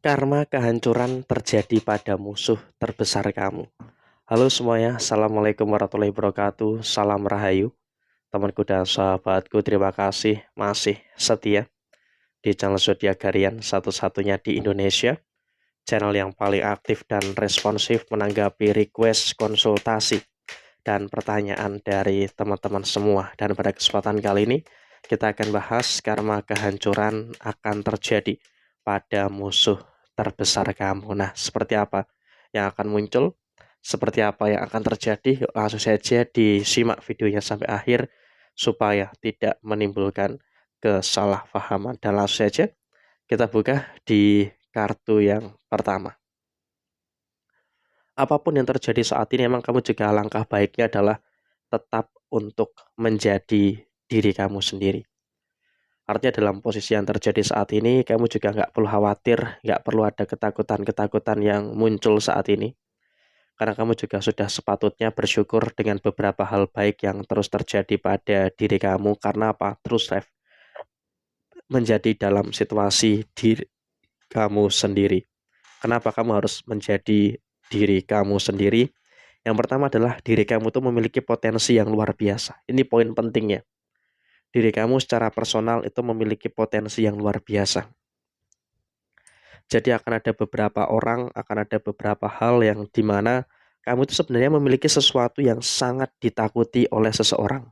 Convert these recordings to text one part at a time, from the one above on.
Karma kehancuran terjadi pada musuh terbesar kamu. Halo semuanya, Assalamualaikum warahmatullahi wabarakatuh. Salam Rahayu, temanku dan sahabatku. Terima kasih masih setia di channel Zodiak Harian satu-satunya di Indonesia. Channel yang paling aktif dan responsif menanggapi request konsultasi dan pertanyaan dari teman-teman semua. Dan pada kesempatan kali ini, kita akan bahas karma kehancuran akan terjadi pada musuh terbesar kamu. Nah, seperti apa yang akan muncul? Seperti apa yang akan terjadi? Langsung saja disimak videonya sampai akhir supaya tidak menimbulkan kesalahpahaman. Dan langsung saja kita buka di kartu yang pertama. Apapun yang terjadi saat ini, emang kamu juga langkah baiknya adalah tetap untuk menjadi diri kamu sendiri. Artinya dalam posisi yang terjadi saat ini, kamu juga nggak perlu khawatir, nggak perlu ada ketakutan-ketakutan yang muncul saat ini. Karena kamu juga sudah sepatutnya bersyukur dengan beberapa hal baik yang terus terjadi pada diri kamu. Karena apa? Terus Ref, menjadi dalam situasi diri kamu sendiri. Kenapa kamu harus menjadi diri kamu sendiri? Yang pertama adalah diri kamu tuh memiliki potensi yang luar biasa. Ini poin pentingnya. Diri kamu secara personal itu memiliki potensi yang luar biasa. Jadi akan ada beberapa orang, akan ada beberapa hal yang dimana kamu itu sebenarnya memiliki sesuatu yang sangat ditakuti oleh seseorang.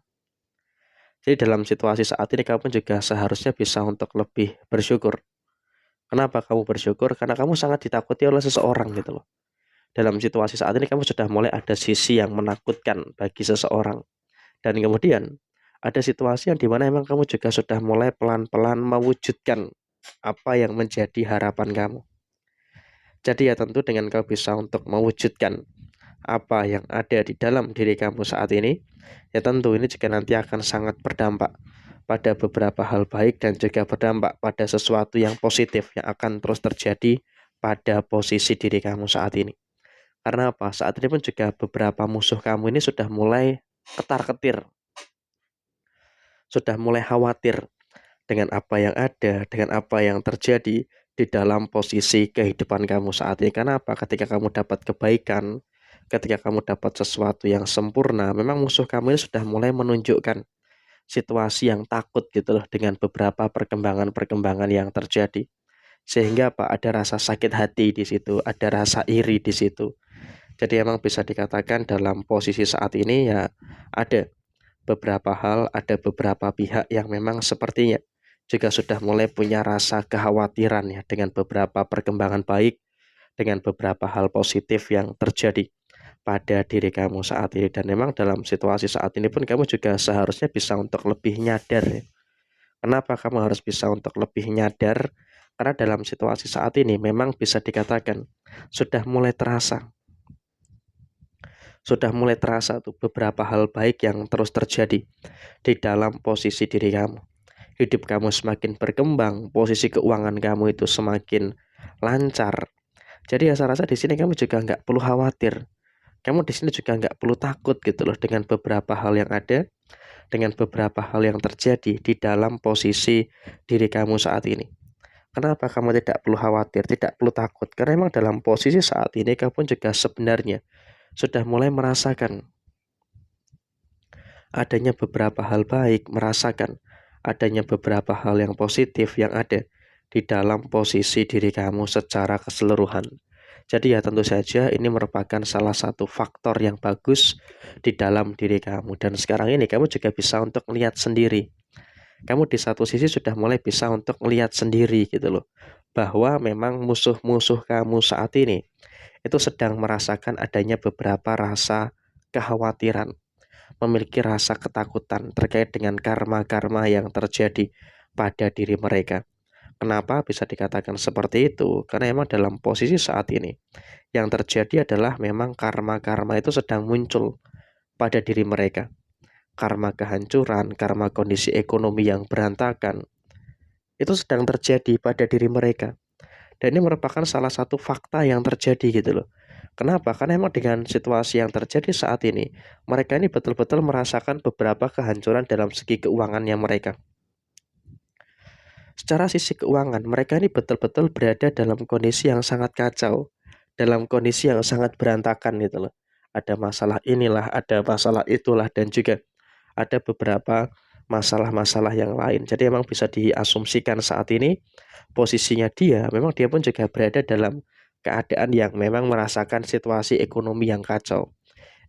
Jadi dalam situasi saat ini kamu juga seharusnya bisa untuk lebih bersyukur. Kenapa kamu bersyukur? Karena kamu sangat ditakuti oleh seseorang gitu loh. Dalam situasi saat ini kamu sudah mulai ada sisi yang menakutkan bagi seseorang. Dan kemudian ada situasi yang dimana emang kamu juga sudah mulai pelan-pelan mewujudkan apa yang menjadi harapan kamu. Jadi ya tentu dengan kau bisa untuk mewujudkan apa yang ada di dalam diri kamu saat ini, ya tentu ini juga nanti akan sangat berdampak pada beberapa hal baik dan juga berdampak pada sesuatu yang positif yang akan terus terjadi pada posisi diri kamu saat ini. Karena apa? Saat ini pun juga beberapa musuh kamu ini sudah mulai ketar-ketir, sudah mulai khawatir dengan apa yang ada, dengan apa yang terjadi di dalam posisi kehidupan kamu saat ini. Karena apa? Ketika kamu dapat kebaikan, ketika kamu dapat sesuatu yang sempurna, memang musuh kamu ini sudah mulai menunjukkan situasi yang takut gitu loh dengan beberapa perkembangan-perkembangan yang terjadi. Sehingga apa? Ada rasa sakit hati di situ, ada rasa iri di situ. Jadi emang bisa dikatakan dalam posisi saat ini ya ada beberapa hal, ada beberapa pihak yang memang sepertinya juga sudah mulai punya rasa kekhawatiran ya dengan beberapa perkembangan baik, dengan beberapa hal positif yang terjadi pada diri kamu saat ini. Dan memang dalam situasi saat ini pun kamu juga seharusnya bisa untuk lebih nyadar ya. Kenapa kamu harus bisa untuk lebih nyadar? Karena dalam situasi saat ini memang bisa dikatakan sudah mulai terasa tuh beberapa hal baik yang terus terjadi di dalam posisi diri kamu. Hidup kamu semakin berkembang, posisi keuangan kamu itu semakin lancar. Jadi ya saya rasa di sini kamu juga nggak perlu khawatir. Kamu di sini juga nggak perlu takut gitu loh dengan beberapa hal yang ada, dengan beberapa hal yang terjadi di dalam posisi diri kamu saat ini. Kenapa kamu tidak perlu khawatir, tidak perlu takut? Karena memang dalam posisi saat ini kamu juga sebenarnya sudah mulai merasakan adanya beberapa hal baik, merasakan adanya beberapa hal yang positif yang ada di dalam posisi diri kamu secara keseluruhan. Jadi ya tentu saja ini merupakan salah satu faktor yang bagus di dalam diri kamu. Dan sekarang ini kamu juga bisa untuk melihat sendiri. Kamu di satu sisi sudah mulai bisa untuk melihat sendiri gitu loh. Bahwa memang musuh-musuh kamu saat ini itu sedang merasakan adanya beberapa rasa kekhawatiran, memiliki rasa ketakutan terkait dengan karma-karma yang terjadi pada diri mereka. Kenapa bisa dikatakan seperti itu? Karena memang dalam posisi saat ini yang terjadi adalah memang karma-karma itu sedang muncul pada diri mereka. Karma kehancuran, karma kondisi ekonomi yang berantakan, itu sedang terjadi pada diri mereka. Dan ini merupakan salah satu fakta yang terjadi gitu loh. Kenapa? Karena memang dengan situasi yang terjadi saat ini, mereka ini betul-betul merasakan beberapa kehancuran dalam segi keuangannya mereka. Secara sisi keuangan, mereka ini betul-betul berada dalam kondisi yang sangat kacau, dalam kondisi yang sangat berantakan gitu loh. Ada masalah inilah, ada masalah itulah, dan juga ada beberapa masalah-masalah yang lain. Jadi emang bisa diasumsikan saat ini posisinya dia, memang dia pun juga berada dalam keadaan yang memang merasakan situasi ekonomi yang kacau,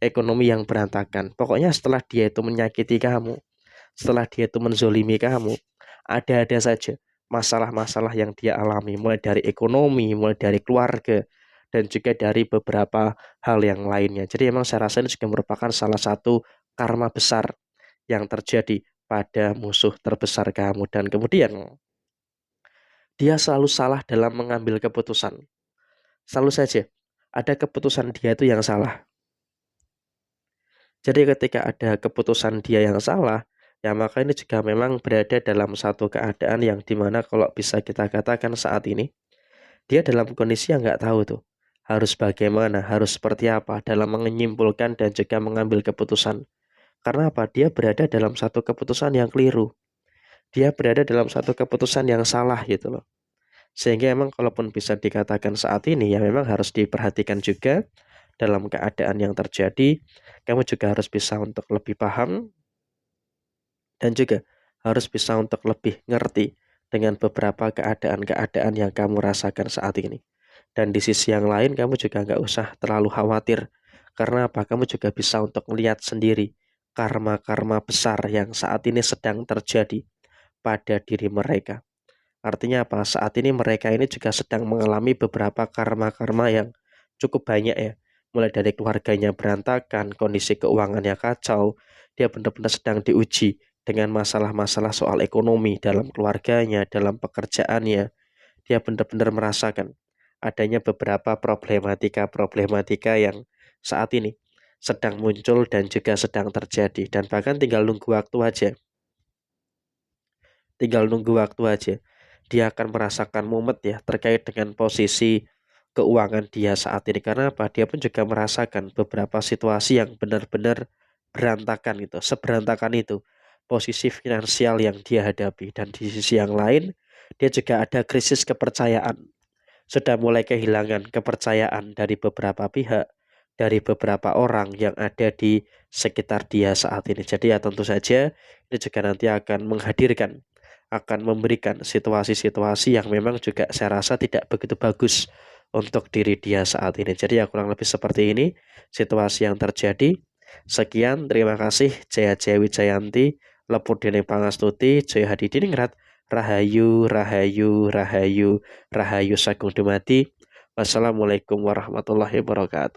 ekonomi yang berantakan. Pokoknya setelah dia itu menyakiti kamu, setelah dia itu menzolimi kamu, ada saja masalah-masalah yang dia alami, mulai dari ekonomi, mulai dari keluarga, dan juga dari beberapa hal yang lainnya. Jadi emang saya rasa ini juga merupakan salah satu karma besar yang terjadi pada musuh terbesar kamu. Dan kemudian dia selalu salah dalam mengambil keputusan. Selalu saja ada keputusan dia itu yang salah. Jadi ketika ada keputusan dia yang salah, ya maka ini juga memang berada dalam satu keadaan yang dimana kalau bisa kita katakan saat ini, dia dalam kondisi yang nggak tahu tuh harus bagaimana, harus seperti apa dalam menyimpulkan dan juga mengambil keputusan. Karena apa? Dia berada dalam satu keputusan yang keliru. Dia berada dalam satu keputusan yang salah gitu loh. Sehingga emang kalaupun bisa dikatakan saat ini ya memang harus diperhatikan juga dalam keadaan yang terjadi. Kamu juga harus bisa untuk lebih paham dan juga harus bisa untuk lebih ngerti dengan beberapa keadaan-keadaan yang kamu rasakan saat ini. Dan di sisi yang lain kamu juga nggak usah terlalu khawatir. Karena apa? Kamu juga bisa untuk melihat sendiri karma-karma besar yang saat ini sedang terjadi pada diri mereka. Artinya apa? Saat ini mereka ini juga sedang mengalami beberapa karma-karma yang cukup banyak ya. Mulai dari keluarganya berantakan, kondisi keuangannya kacau, dia benar-benar sedang diuji dengan masalah-masalah soal ekonomi dalam keluarganya, dalam pekerjaannya. Dia benar-benar merasakan adanya beberapa problematika-problematika yang saat ini sedang muncul dan juga sedang terjadi. Dan bahkan tinggal nunggu waktu aja. Tinggal nunggu waktu aja. Dia akan merasakan mumet ya terkait dengan posisi keuangan dia saat ini. Karena apa? Dia pun juga merasakan beberapa situasi yang benar-benar berantakan gitu. Seberantakan itu posisi finansial yang dia hadapi. Dan di sisi yang lain, dia juga ada krisis kepercayaan. Sudah mulai kehilangan kepercayaan dari beberapa pihak, dari beberapa orang yang ada di sekitar dia saat ini. Jadi ya tentu saja ini juga nanti akan menghadirkan, akan memberikan situasi-situasi yang memang juga saya rasa tidak begitu bagus untuk diri dia saat ini. Jadi ya kurang lebih seperti ini situasi yang terjadi. Sekian, terima kasih. Jaya Jaya Wijayanti, Lepur Dene Pangastuti, Jaya Hadidiningrat, Rahayu, Rahayu, Rahayu, Rahayu Sagung Dumadi. Wassalamualaikum warahmatullahi wabarakatuh.